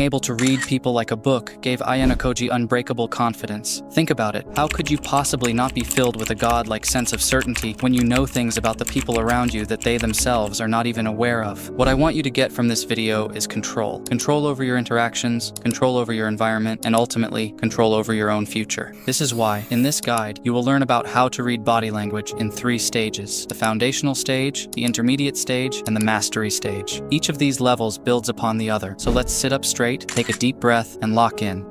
able to read people like a book gave Ayanokoji unbreakable confidence. Think about it. How could you possibly not be filled with a godlike sense of certainty when you know things about the people around you that they themselves are not even aware of? What I want you to get from this video is control. Control over your interactions, control over your environment, and ultimately, control over your own future. This is why, in this guide, you will learn about how to read body language in 3 stages: the foundational stage, the intermediate stage, and the mastery stage. Each of these levels builds upon the other, so let's sit up straight, take a deep breath, and lock in.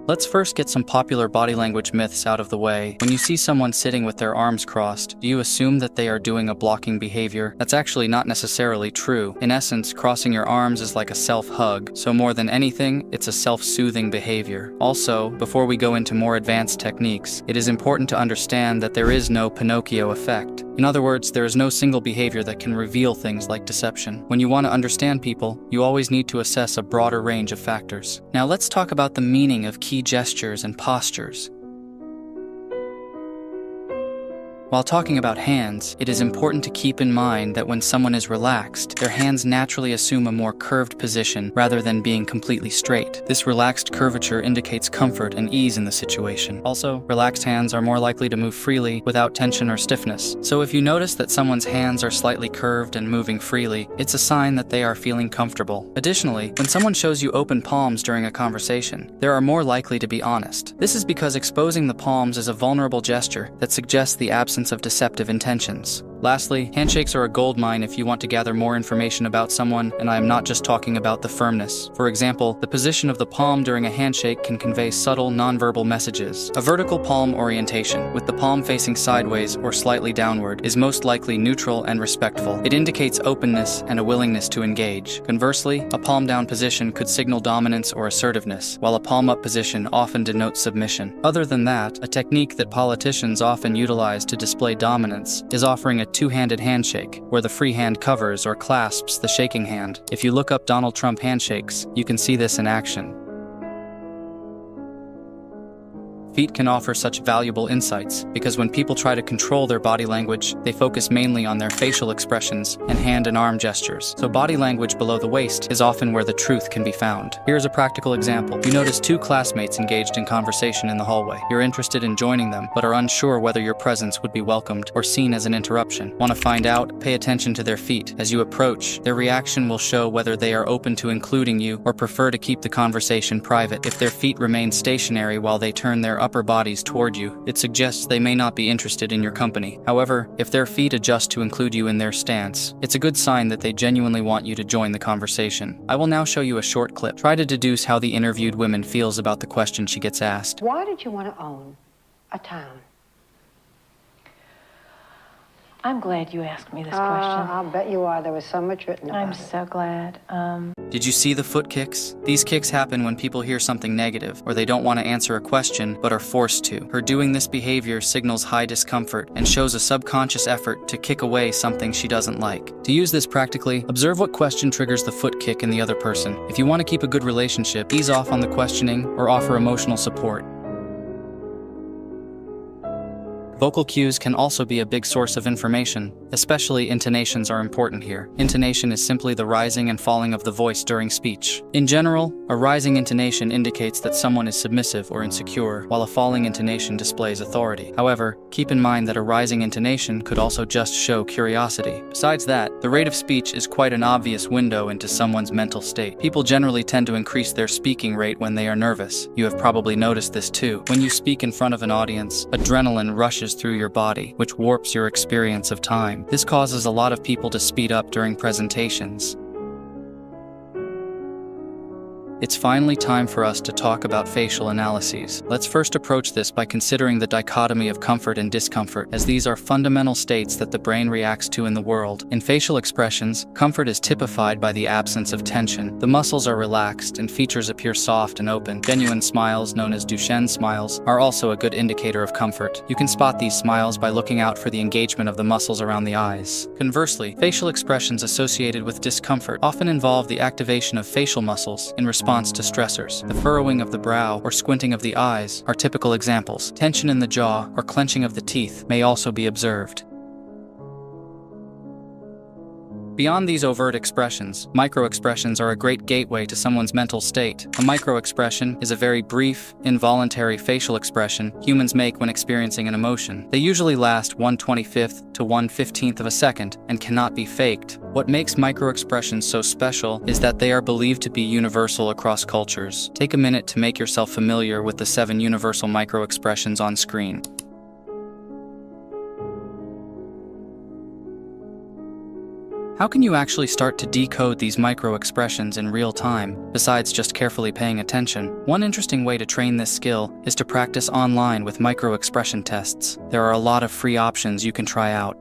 Let's first get some popular body language myths out of the way. When you see someone sitting with their arms crossed, do you assume that they are doing a blocking behavior? That's actually not necessarily true. In essence, crossing your arms is like a self-hug, so more than anything, it's a self-soothing behavior. Also, before we go into more advanced techniques, it is important to understand that there is no Pinocchio effect. In other words, there is no single behavior that can reveal things like deception. When you want to understand people, you always need to assess a broader range of factors. Now let's talk about the meaning of key gestures and postures. While talking about hands, it is important to keep in mind that when someone is relaxed, their hands naturally assume a more curved position rather than being completely straight. This relaxed curvature indicates comfort and ease in the situation. Also, relaxed hands are more likely to move freely without tension or stiffness. So if you notice that someone's hands are slightly curved and moving freely, it's a sign that they are feeling comfortable. Additionally, when someone shows you open palms during a conversation, they are more likely to be honest. This is because exposing the palms is a vulnerable gesture that suggests the absence of deceptive intentions. Lastly, handshakes are a goldmine if you want to gather more information about someone, and I am not just talking about the firmness. For example, the position of the palm during a handshake can convey subtle nonverbal messages. A vertical palm orientation, with the palm facing sideways or slightly downward, is most likely neutral and respectful. It indicates openness and a willingness to engage. Conversely, a palm down position could signal dominance or assertiveness, while a palm up position often denotes submission. Other than that, a technique that politicians often utilize to display dominance is offering a two-handed handshake, where the free hand covers or clasps the shaking hand. If you look up Donald Trump handshakes, you can see this in action. Feet can offer such valuable insights because when people try to control their body language, they focus mainly on their facial expressions and hand and arm gestures. So body language below the waist is often where the truth can be found. Here's a practical example. You notice 2 classmates engaged in conversation in the hallway. You're interested in joining them, but are unsure whether your presence would be welcomed or seen as an interruption. Want to find out? Pay attention to their feet. As you approach, their reaction will show whether they are open to including you or prefer to keep the conversation private. If their feet remain stationary while they turn their upper bodies toward you, it suggests they may not be interested in your company. However, if their feet adjust to include you in their stance, it's a good sign that they genuinely want you to join the conversation. I will now show you a short clip. Try to deduce how the interviewed woman feels about the question she gets asked. Why did you want to own a town? I'm glad you asked me this question. I'll bet you are. There was so much written about I'm it. so glad. Did you see the foot kicks? These kicks happen when people hear something negative, or they don't want to answer a question, but are forced to. Her doing this behavior signals high discomfort and shows a subconscious effort to kick away something she doesn't like. To use this practically, observe what question triggers the foot kick in the other person. If you want to keep a good relationship, ease off on the questioning or offer emotional support. Vocal cues can also be a big source of information, especially intonations are important here. Intonation is simply the rising and falling of the voice during speech. In general, a rising intonation indicates that someone is submissive or insecure, while a falling intonation displays authority. However, keep in mind that a rising intonation could also just show curiosity. Besides that, the rate of speech is quite an obvious window into someone's mental state. People generally tend to increase their speaking rate when they are nervous. You have probably noticed this too. When you speak in front of an audience, adrenaline rushes through your body, which warps your experience of time. This causes a lot of people to speed up during presentations. It's finally time for us to talk about facial analyses. Let's first approach this by considering the dichotomy of comfort and discomfort, as these are fundamental states that the brain reacts to in the world. In facial expressions, comfort is typified by the absence of tension. The muscles are relaxed and features appear soft and open. Genuine smiles, known as Duchenne smiles, are also a good indicator of comfort. You can spot these smiles by looking out for the engagement of the muscles around the eyes. Conversely, facial expressions associated with discomfort often involve the activation of facial muscles in response to stressors. The furrowing of the brow or squinting of the eyes are typical examples. Tension in the jaw or clenching of the teeth may also be observed. Beyond these overt expressions, microexpressions are a great gateway to someone's mental state. A microexpression is a very brief, involuntary facial expression humans make when experiencing an emotion. They usually last 1/25th to 1/15th of a second and cannot be faked. What makes microexpressions so special is that they are believed to be universal across cultures. Take a minute to make yourself familiar with the 7 universal microexpressions on screen. How can you actually start to decode these micro-expressions in real time, besides just carefully paying attention? One interesting way to train this skill is to practice online with micro-expression tests. There are a lot of free options you can try out.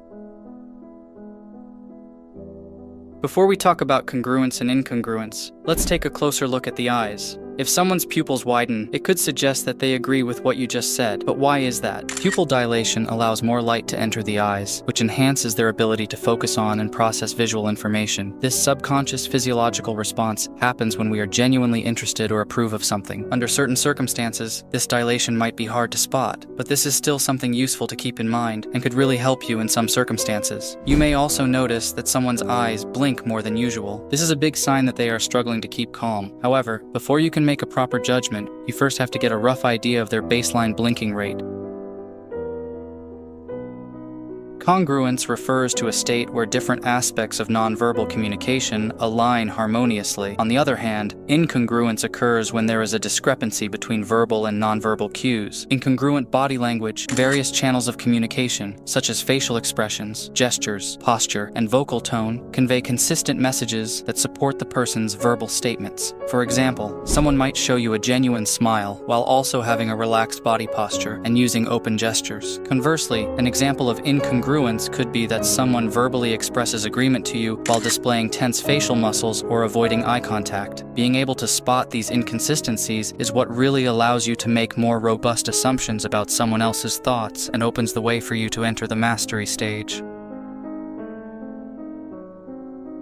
Before we talk about congruence and incongruence, let's take a closer look at the eyes. If someone's pupils widen, it could suggest that they agree with what you just said. But why is that? Pupil dilation allows more light to enter the eyes, which enhances their ability to focus on and process visual information. This subconscious physiological response happens when we are genuinely interested or approve of something. Under certain circumstances, this dilation might be hard to spot, but this is still something useful to keep in mind and could really help you in some circumstances. You may also notice that someone's eyes blink more than usual. This is a big sign that they are struggling to keep calm. However, before you can make a proper judgment, you first have to get a rough idea of their baseline blinking rate. Congruence refers to a state where different aspects of nonverbal communication align harmoniously. On the other hand, incongruence occurs when there is a discrepancy between verbal and nonverbal cues. In congruent body language, various channels of communication, such as facial expressions, gestures, posture, and vocal tone, convey consistent messages that support the person's verbal statements. For example, someone might show you a genuine smile while also having a relaxed body posture and using open gestures. Conversely, an example of incongruence could be that someone verbally expresses agreement to you while displaying tense facial muscles or avoiding eye contact. Being able to spot these inconsistencies is what really allows you to make more robust assumptions about someone else's thoughts and opens the way for you to enter the mastery stage.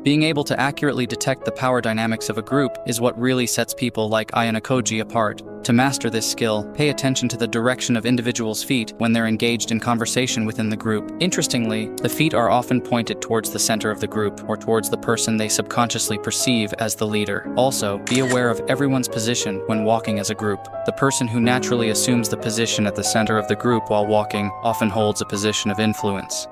Being able to accurately detect the power dynamics of a group is what really sets people like Ayanokoji apart. To master this skill, pay attention to the direction of individuals' feet when they're engaged in conversation within the group. Interestingly, the feet are often pointed towards the center of the group or towards the person they subconsciously perceive as the leader. Also, be aware of everyone's position when walking as a group. The person who naturally assumes the position at the center of the group while walking often holds a position of influence.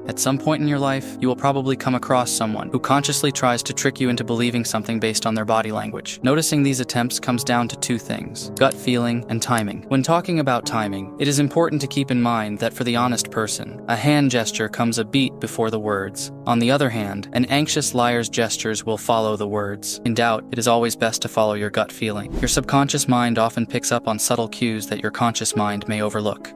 At some point in your life, you will probably come across someone who consciously tries to trick you into believing something based on their body language. Noticing these attempts comes down to 2 things: gut feeling and timing. When talking about timing, it is important to keep in mind that for the honest person, a hand gesture comes a beat before the words. On the other hand, an anxious liar's gestures will follow the words. In doubt, it is always best to follow your gut feeling. Your subconscious mind often picks up on subtle cues that your conscious mind may overlook.